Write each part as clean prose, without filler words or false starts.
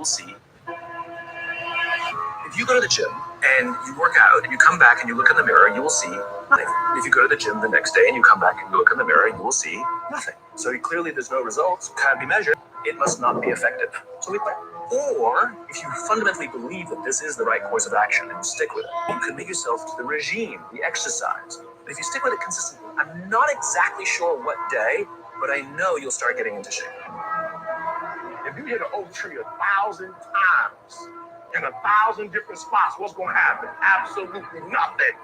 will see. If you go to the gym and you work out and you come back and you look in the mirror, you will see nothing. If you go to the gym the next day and you come back and you look in the mirror, you will see nothing. So clearly there's no results, can't be measured. It must not be effective. So we quit. Or if you fundamentally believe that this is the right course of action and you stick with it, you commit yourself to the regime, the exercise. But if you stick with it consistently, I'm not exactly sure what day, but I know you'll start getting into shape. If you hit an oak tree 1,000 times in 1,000 different spots, what's going to happen? Absolutely nothing.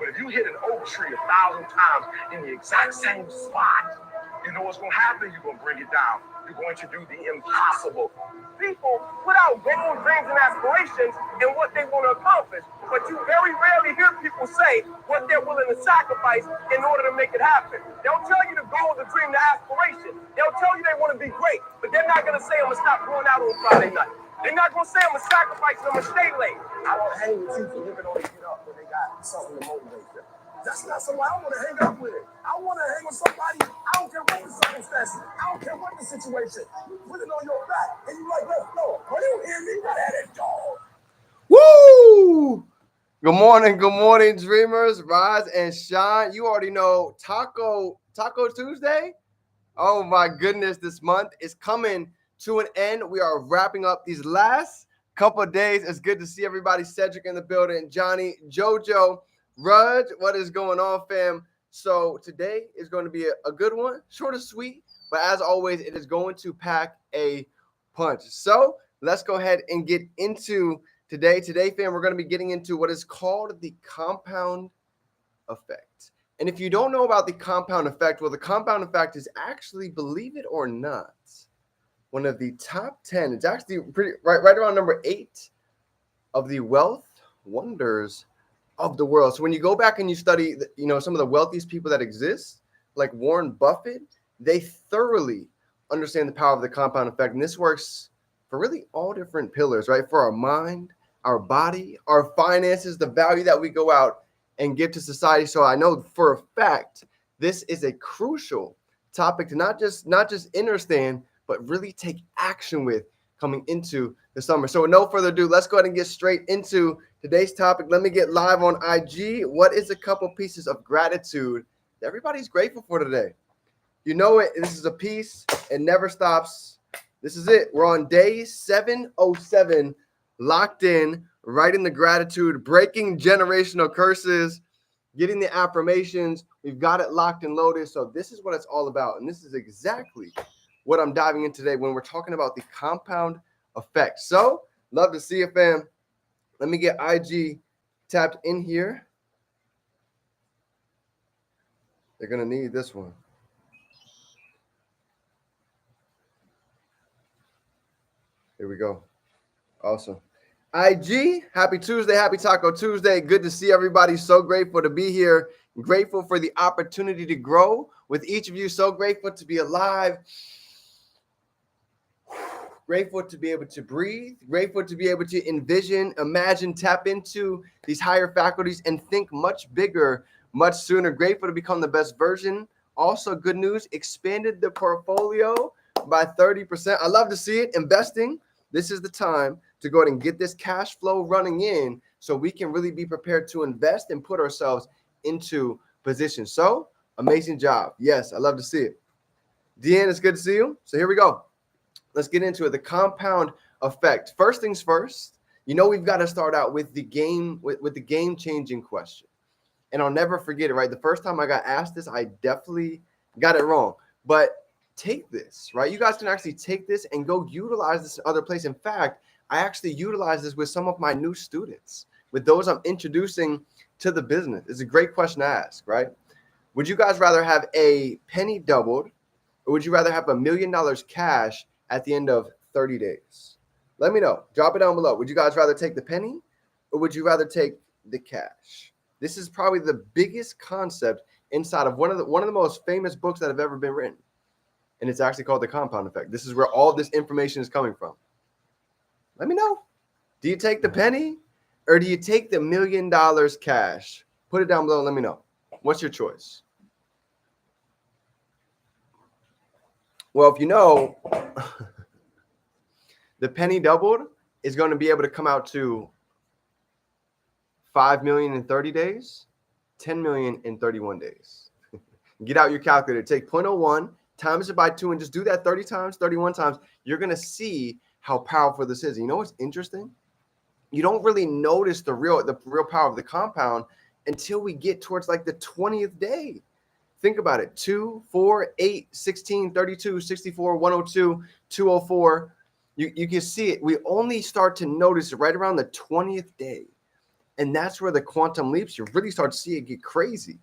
But if you hit an oak tree 1,000 times in the exact same spot, you know what's going to happen? You're going to bring it down. You're going to do the impossible. People put out goals, dreams, and aspirations and what they want to accomplish. But you very rarely hear people say what they're willing to sacrifice in order to make it happen. They'll tell you the goal, the dream, the aspiration. They'll tell you they want to be great, but they're not going to say, I'm going to stop going out on Friday night. They're not going to say, I'm going to sacrifice and I'm going to stay late. I want to hang with you for living on the get up when they got something to motivate them. That's not somebody I want to hang up with. I want to hang with somebody. I don't care what the circumstances. I don't care what the situation. You put it on your back and you like, let's go. Are you hear me? What that dog? Woo! Good morning, dreamers. Rise and shine. You already know Taco Tuesday. Oh my goodness, this month is coming to an end. We are wrapping up these last couple of days. It's good to see everybody. Cedric in the building, Johnny, JoJo, Rudge. What is going on, fam? So today is going to be a good one, short and sweet, but as always, it is going to pack a punch. So let's go ahead and get into today, fam, we're going to be getting into what is called the compound effect. And if you don't know about the compound effect, well, the compound effect is actually, believe it or not, one of the top 10. It's actually right around number 8 of the wealth wonders of the world. So when you go back and you study, some of the wealthiest people that exist, like Warren Buffett, they thoroughly understand the power of the compound effect. And this works for really all different pillars, right? For our mind, our body, our finances, the value that we go out and give to society. So I know for a fact, this is a crucial topic to not just understand, but really take action with coming into the summer. So with no further ado, let's go ahead and get straight into today's topic. Let me get live on IG. What is a couple pieces of gratitude that everybody's grateful for today? You know it. This is a piece. It never stops. This is it. We're on day 707, locked in, writing the gratitude, breaking generational curses, getting the affirmations. We've got it locked and loaded. So this is what it's all about. And this is exactly what I'm diving in today when we're talking about the compound effect. So love to see you, fam. Let me get IG tapped in here. They're going to need this one. Here we go. Awesome. IG, happy Tuesday, happy Taco Tuesday. Good to see everybody. So grateful to be here. Grateful for the opportunity to grow with each of you. So grateful to be alive. Grateful to be able to breathe. Grateful to be able to envision, imagine, tap into these higher faculties and think much bigger, much sooner. Grateful to become the best version. Also, good news, expanded the portfolio by 30%. I love to see it. Investing. This is the time to go ahead and get this cash flow running in so we can really be prepared to invest and put ourselves into position. So, amazing job. Yes, I love to see it. Deanne, it's good to see you. So here we go. Let's get into it. The compound effect. First things first, we've got to start out with the game, with the game-changing question. And I'll never forget it, right? The first time I got asked this, I definitely got it wrong. But take this, right? You guys can actually take this and go utilize this in other places. In fact, I actually utilize this with some of my new students, with those I'm introducing to the business. It's a great question to ask, right? Would you guys rather have a penny doubled, or would you rather have $1 million cash at the end of 30 days? Let me know. Drop it down below. Would you guys rather take the penny, or would you rather take the cash? This is probably the biggest concept inside of one of the most famous books that have ever been written. And it's actually called The Compound Effect. This is where all this information is coming from. Let me know. Do you take the penny, or do you take the $1 million cash? Put it down below and let me know. What's your choice? Well, if you know, The penny doubled is going to be able to come out to 5 million in 30 days, 10 million in 31 days. Get out your calculator, take 0.01, times it by 2, and just do that 30 times, 31 times. You're going to see how powerful this is. You know what's interesting? You don't really notice the real power of the compound until we get towards like the 20th day. Think about it. 2, 4, 8, 16, 32, 64, 102, 204. You can see it. We only start to notice it right around the 20th day. And that's where the quantum leaps, you really start to see it get crazy.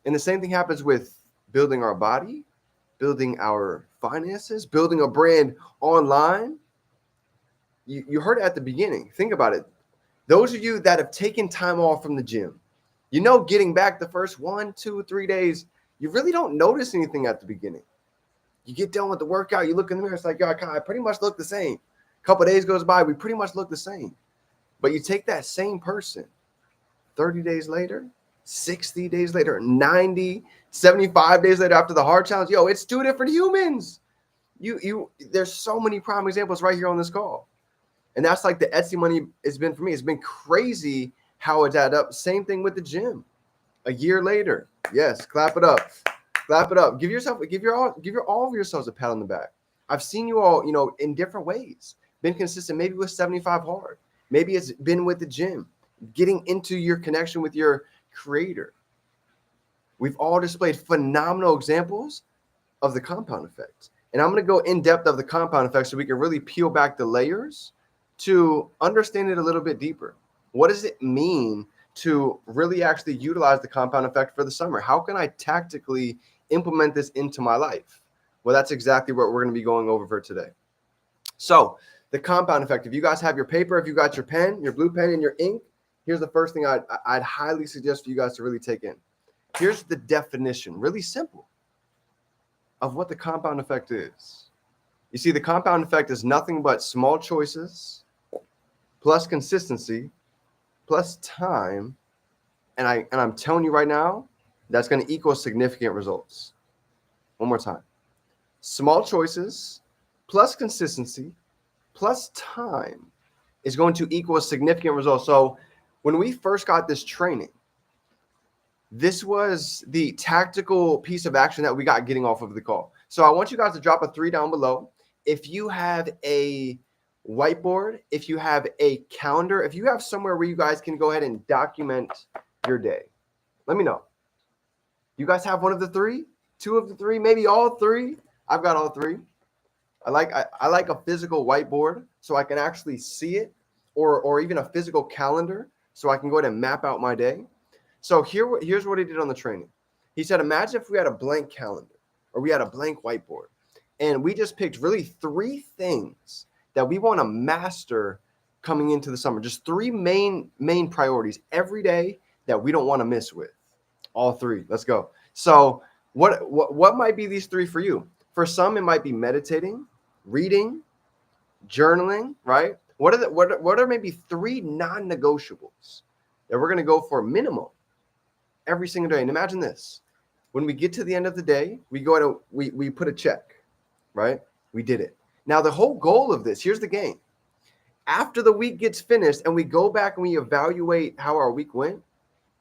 And the same thing happens with building our body, building our finances, building a brand online. You heard it at the beginning. Think about it. Those of you that have taken time off from the gym, getting back the first 1, 2, 3 days, you really don't notice anything at the beginning. You get done with the workout, you look in the mirror, it's like, yo, I pretty much look the same. A couple of days goes by, we pretty much look the same. But you take that same person 30 days later, 60 days later, 90, 75 days later after the hard challenge, it's 2 different humans. There's so many prime examples right here on this call. And that's like the Etsy money has been for me. It's been crazy how it's added up. Same thing with the gym. A year later, yes, clap it up. Clap it up. Give all of yourselves a pat on the back. I've seen you all, in different ways. Been consistent, maybe with 75 hard. Maybe it's been with the gym, getting into your connection with your creator. We've all displayed phenomenal examples of the compound effect. And I'm going to go in depth of the compound effect so we can really peel back the layers to understand it a little bit deeper. What does it mean to really actually utilize the compound effect for the summer? How can I tactically implement this into my life? Well, that's exactly what we're going to be going over for today. So the compound effect, if you guys have your paper, if you got your pen, your blue pen and your ink, here's the first thing I'd highly suggest for you guys to really take in. Here's the definition, really simple, of what the compound effect is. You see, the compound effect is nothing but small choices plus consistency plus time. And I'm telling you right now, that's going to equal significant results. One more time. Small choices plus consistency plus time is going to equal a significant result. So when we first got this training, this was the tactical piece of action that we got getting off of the call. So I want you guys to drop a 3 down below. If you have a whiteboard, if you have a calendar, if you have somewhere where you guys can go ahead and document your day, let me know. You guys have one of the 3, 2 of the 3, maybe all 3. I've got all 3. I like a physical whiteboard so I can actually see it, or even a physical calendar so I can go ahead and map out my day. So here's what he did on the training. He said, imagine if we had a blank calendar or we had a blank whiteboard and we just picked really 3 things that we want to master coming into the summer. Just 3 main priorities every day that we don't want to miss with. All 3. Let's go. So what might be these 3 for you? For some, it might be meditating, reading, journaling, right? What are maybe 3 non-negotiables that we're going to go for minimum every single day? And imagine this. When we get to the end of the day, we put a check, right? We did it. Now, the whole goal of this, here's the game. After the week gets finished and we go back and we evaluate how our week went,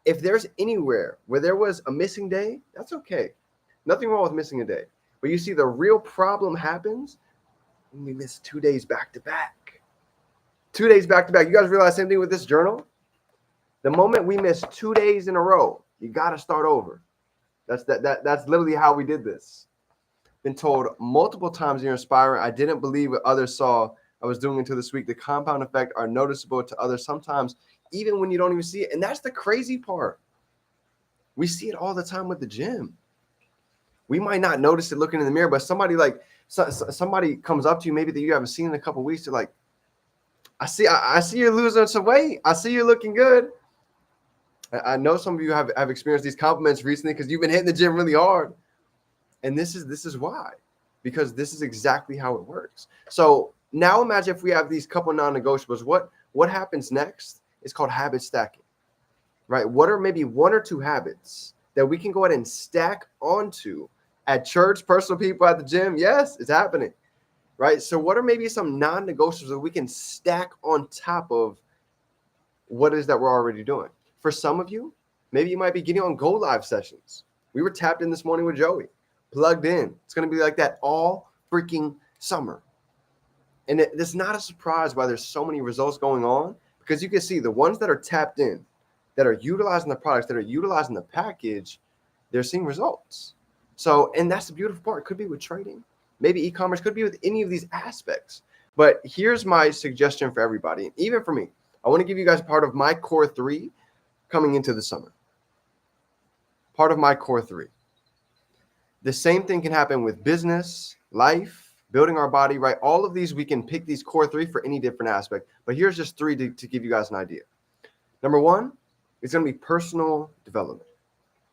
if there's anywhere where there was a missing day, that's okay. Nothing wrong with missing a day. But you see, the real problem happens when we miss 2 days back to back. 2 days back to back. You guys realize the same thing with this journal? The moment we miss 2 days in a row, you got to start over. That's literally how we did this. Been told multiple times you're inspiring. I didn't believe what others saw I was doing until this week. The compound effect are noticeable to others sometimes, even when you don't even see it. And that's the crazy part. We see it all the time with the gym. We might not notice it looking in the mirror, but somebody comes up to you, maybe that you haven't seen in a couple of weeks. They're like, I see you're losing some weight. I see you're looking good. I know some of you have experienced these compliments recently because you've been hitting the gym really hard. And this is why, because this is exactly how it works. So now imagine if we have these couple non-negotiables. What happens next is called habit stacking, right? What are maybe 1 or 2 habits that we can go ahead and stack onto at church, personal people at the gym? Yes, it's happening. right? So what are maybe some non-negotiables that we can stack on top of what it is that we're already doing? For some of you, maybe you might be getting on Go Live sessions. We were tapped in this morning with Joey, plugged in. It's going to be like that all freaking summer. And it's not a surprise why there's so many results going on, because you can see the ones that are tapped in, that are utilizing the products, that are utilizing the package, they're seeing results. So, and that's the beautiful part. It could be with trading, maybe e-commerce, could be with any of these aspects. But here's my suggestion for everybody, and even for me. I want to give you guys part of my core 3 coming into the summer. Part of my core 3. The same thing can happen with business, life, building our body, right? All of these, we can pick these core 3 for any different aspect. But here's just 3 to give you guys an idea. Number 1 is going to be personal development.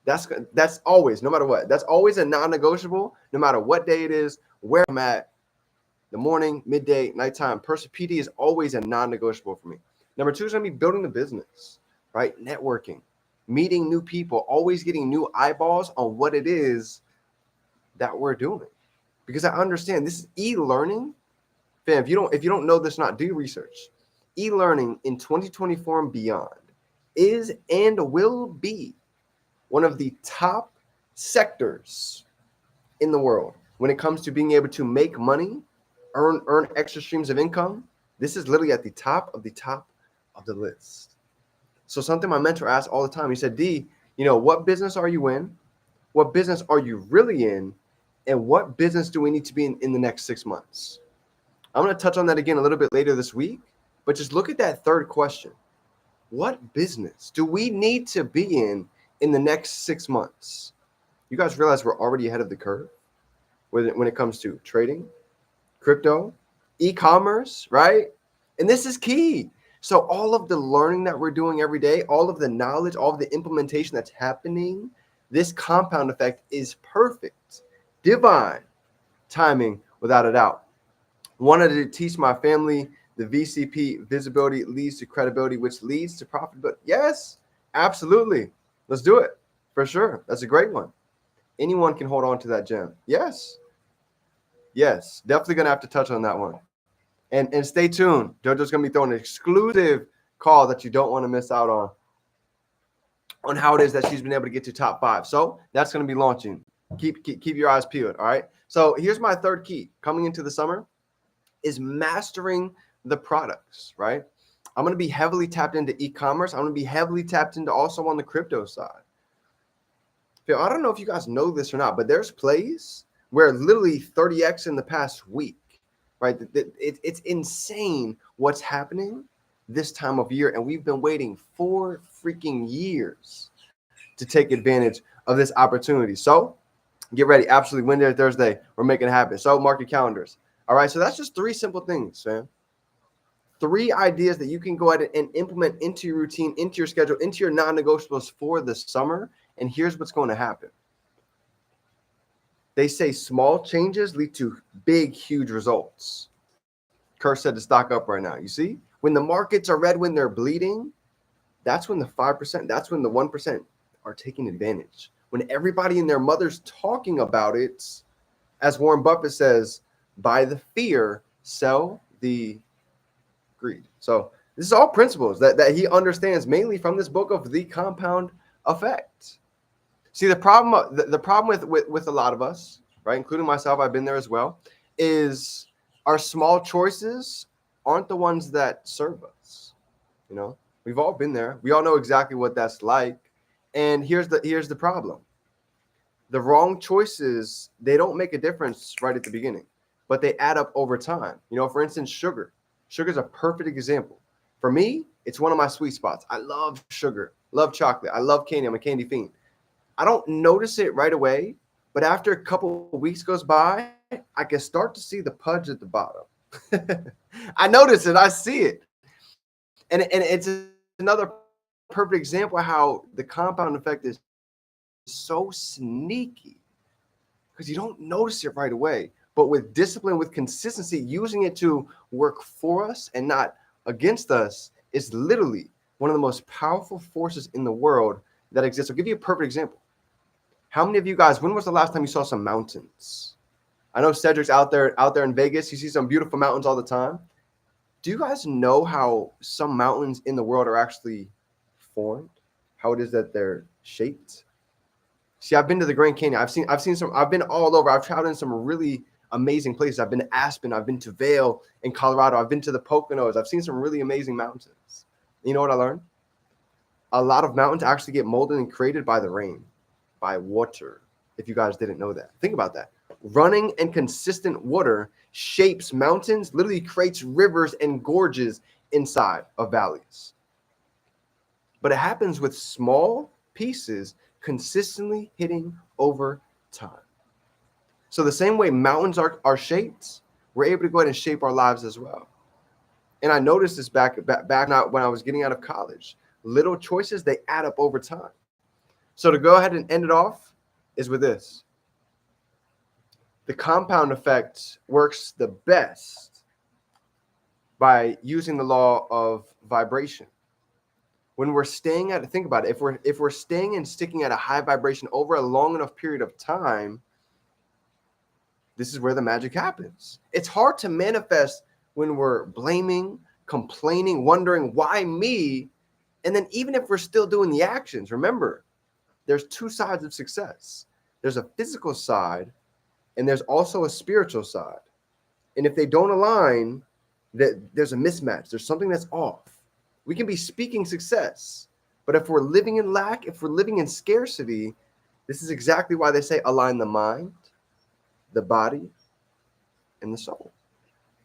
That's always, no matter what, that's always a non-negotiable, no matter what day it is, where I'm at, the morning, midday, nighttime. PD is always a non-negotiable for me. Number 2 is going to be building the business, right? Networking, meeting new people, always getting new eyeballs on what it is that we're doing. Because I understand this is e-learning. Fam, if you don't know this, not do research. E-learning in 2024 and beyond is and will be one of the top sectors in the world when it comes to being able to make money, earn extra streams of income. This is literally at the top of the list. So something my mentor asked all the time, he said, D, what business are you in? What business are you really in? And what business do we need to be in the next 6 months? I'm going to touch on that again a little bit later this week, but just look at that third question. What business do we need to be in the next 6 months? You guys realize we're already ahead of the curve when it comes to trading, crypto, e-commerce, right? And this is key. So all of the learning that we're doing every day, all of the knowledge, all of the implementation that's happening, this compound effect is perfect. Divine timing, without a doubt. Wanted to teach my family the VCP, visibility leads to credibility, which leads to profitability. Yes, absolutely. Let's do it for sure. That's a great one. Anyone can hold on to that gem. Yes, definitely going to have to touch on that one. And stay tuned. JoJo's going to be throwing an exclusive call that you don't want to miss out on how it is that she's been able to get to top 5. So that's going to be launching. Keep your eyes peeled. All right. So here's my third key coming into the summer is mastering the products, right? I'm going to be heavily tapped into e-commerce. I'm going to be heavily tapped into also on the crypto side. I don't know if you guys know this or not, but there's plays where literally 30x in the past week, right? It's insane what's happening this time of year. And we've been waiting 4 freaking years to take advantage of this opportunity. So get ready. Absolutely. Wednesday, Thursday, we're making it happen. So mark your calendars. All right. So that's just 3 simple things, fam. 3 ideas that you can go ahead and implement into your routine, into your schedule, into your non-negotiables for the summer. And here's what's going to happen. They say small changes lead to big, huge results. Kurt said to stock up right now. You see, when the markets are red, when they're bleeding, that's when the 5%, that's when the 1% are taking advantage. When everybody and their mother's talking about it, as Warren Buffett says, buy the fear, sell the greed. So this is all principles that he understands mainly from this book of The Compound Effect. See, the problem with a lot of us, right, including myself, I've been there as well, is our small choices aren't the ones that serve us. We've all been there. We all know exactly what that's like. And here's the problem. The wrong choices, they don't make a difference right at the beginning, but they add up over time. For instance, sugar. Sugar is a perfect example. For me, it's one of my sweet spots. I love sugar, love chocolate. I love candy. I'm a candy fiend. I don't notice it right away, but after a couple of weeks goes by, I can start to see the pudge at the bottom. I notice it. I see it. And it's another perfect example of how the compound effect is so sneaky because you don't notice it right away. But with discipline, with consistency, using it to work for us and not against us is literally one of the most powerful forces in the world that exists. I'll give you a perfect example. How many of you guys, when was the last time you saw some mountains? I know Cedric's out there in Vegas. You see some beautiful mountains all the time. Do you guys know how some mountains in the world are actually formed? How it is that they're shaped? See, I've been to the Grand Canyon. I've seen some. I've been all over. I've traveled in some really amazing places. I've been to Aspen. I've been to Vail in Colorado. I've been to the Poconos. I've seen some really amazing mountains. You know what I learned? A lot of mountains actually get molded and created by the rain, by water. If you guys didn't know that, think about that. Running and consistent water shapes mountains, literally creates rivers and gorges inside of valleys. But it happens with small pieces consistently hitting over time. So the same way mountains are shaped, we're able to go ahead and shape our lives as well. And I noticed this back when I was getting out of college. Little choices, they add up over time. So to go ahead and end it off is with this. The compound effect works the best by using the law of vibration. When we're staying at, think about it, if we're staying and sticking at a high vibration over a long enough period of time, this is where the magic happens. It's hard to manifest when we're blaming, complaining, wondering why me. And then even if we're still doing the actions, remember, there's two sides of success. There's a physical side and there's also a spiritual side. And if they don't align, there's a mismatch. There's something that's off. We can be speaking success, but if we're living in lack, if we're living in scarcity, this is exactly why they say align the mind, the body, and the soul.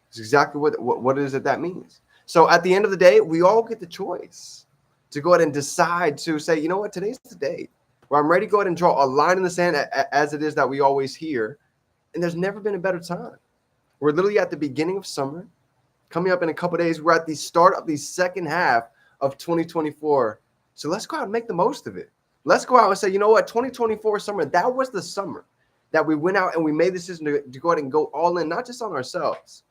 It's exactly what it is that means. So at the end of the day, we all get the choice to go ahead and decide to say, you know what, today's the day where I'm ready to go ahead and draw a line in the sand as it is that we always hear. And there's never been a better time. We're literally at the beginning of summer. Coming up in a couple of days, we're at the start of the second half of 2024. So let's go out and make the most of it. Let's go out and say, you know what, 2024 summer, that was the summer that we went out and we made the decision to go ahead and go all in, not just on ourselves,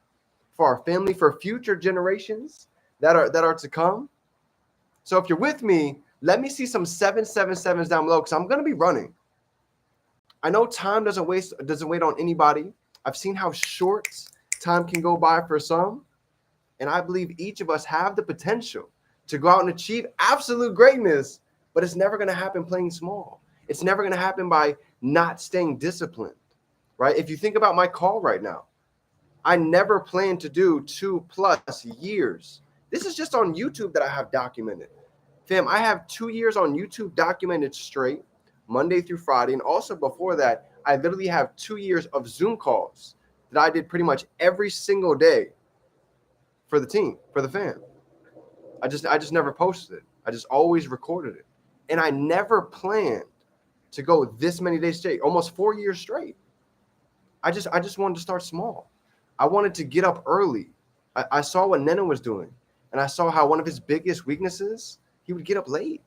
for our family, for future generations that are to come. So if you're with me, let me see some 777s down below because I'm going to be running. I know time doesn't wait on anybody. I've seen how short time can go by for some. And I believe each of us have the potential to go out and achieve absolute greatness, but it's never going to happen playing small. It's never going to happen by not staying disciplined, right? If you think about my call right now, I never planned to do 2+ years. This is just on YouTube that I have documented. Fam, I have 2 years on YouTube documented straight, Monday through Friday. And also before that, I literally have 2 years of Zoom calls that I did pretty much every single day for the team, for the fam. I just never posted it. I just always recorded it. And I never planned to go this many days straight, almost 4 years straight. I just wanted to start small. I wanted to get up early. I saw what Neno was doing. And I saw how one of his biggest weaknesses, he would get up late.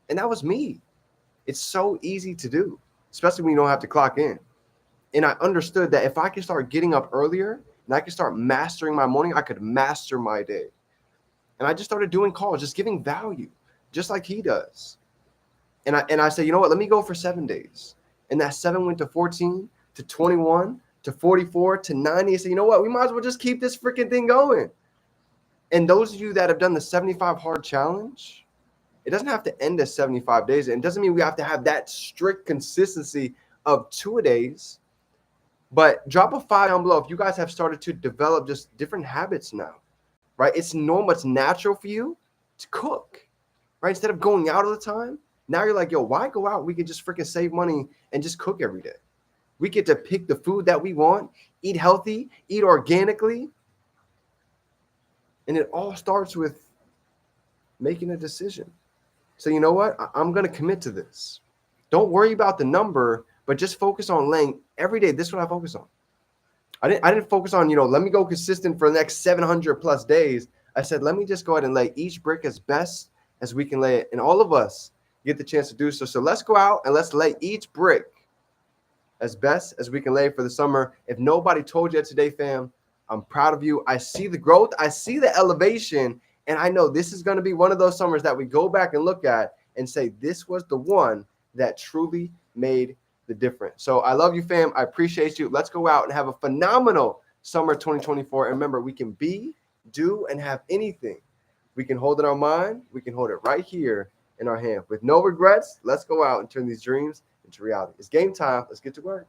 And that was me. It's so easy to do, especially when you don't have to clock in. And I understood that if I could start getting up earlier and I could start mastering my morning, I could master my day. And I just started doing calls, just giving value, just like he does. And I said, you know what, let me go for 7 days. And that 7 went to 14, to 21, to 44, to 90. I said, you know what, we might as well just keep this freaking thing going. And those of you that have done the 75 hard challenge, it doesn't have to end at 75 days. And it doesn't mean we have to have that strict consistency of 2 days. But drop a 5 down below if you guys have started to develop just different habits now, right? It's normal, it's natural for you to cook, right? Instead of going out all the time, now you're like, yo, why go out? We can just freaking save money and just cook every day. We get to pick the food that we want, eat healthy, eat organically. And it all starts with making a decision. So you know what? I'm going to commit to this. Don't worry about the number, but just focus on laying every day. This is what I focus on. I didn't focus on, let me go consistent for the next 700+ days. I said, let me just go ahead and lay each brick as best as we can lay it. And all of us get the chance to do so. So let's go out and let's lay each brick as best as we can lay for the summer. If nobody told you that today, fam, I'm proud of you. I see the growth. I see the elevation. And I know this is going to be one of those summers that we go back and look at and say, this was the one that truly made the difference. So I love you, fam. I appreciate you. Let's go out and have a phenomenal summer 2024. And remember, we can be, do, and have anything. We can hold it in our mind. We can hold it right here in our hand. With no regrets, let's go out and turn these dreams into reality. It's game time. Let's get to work.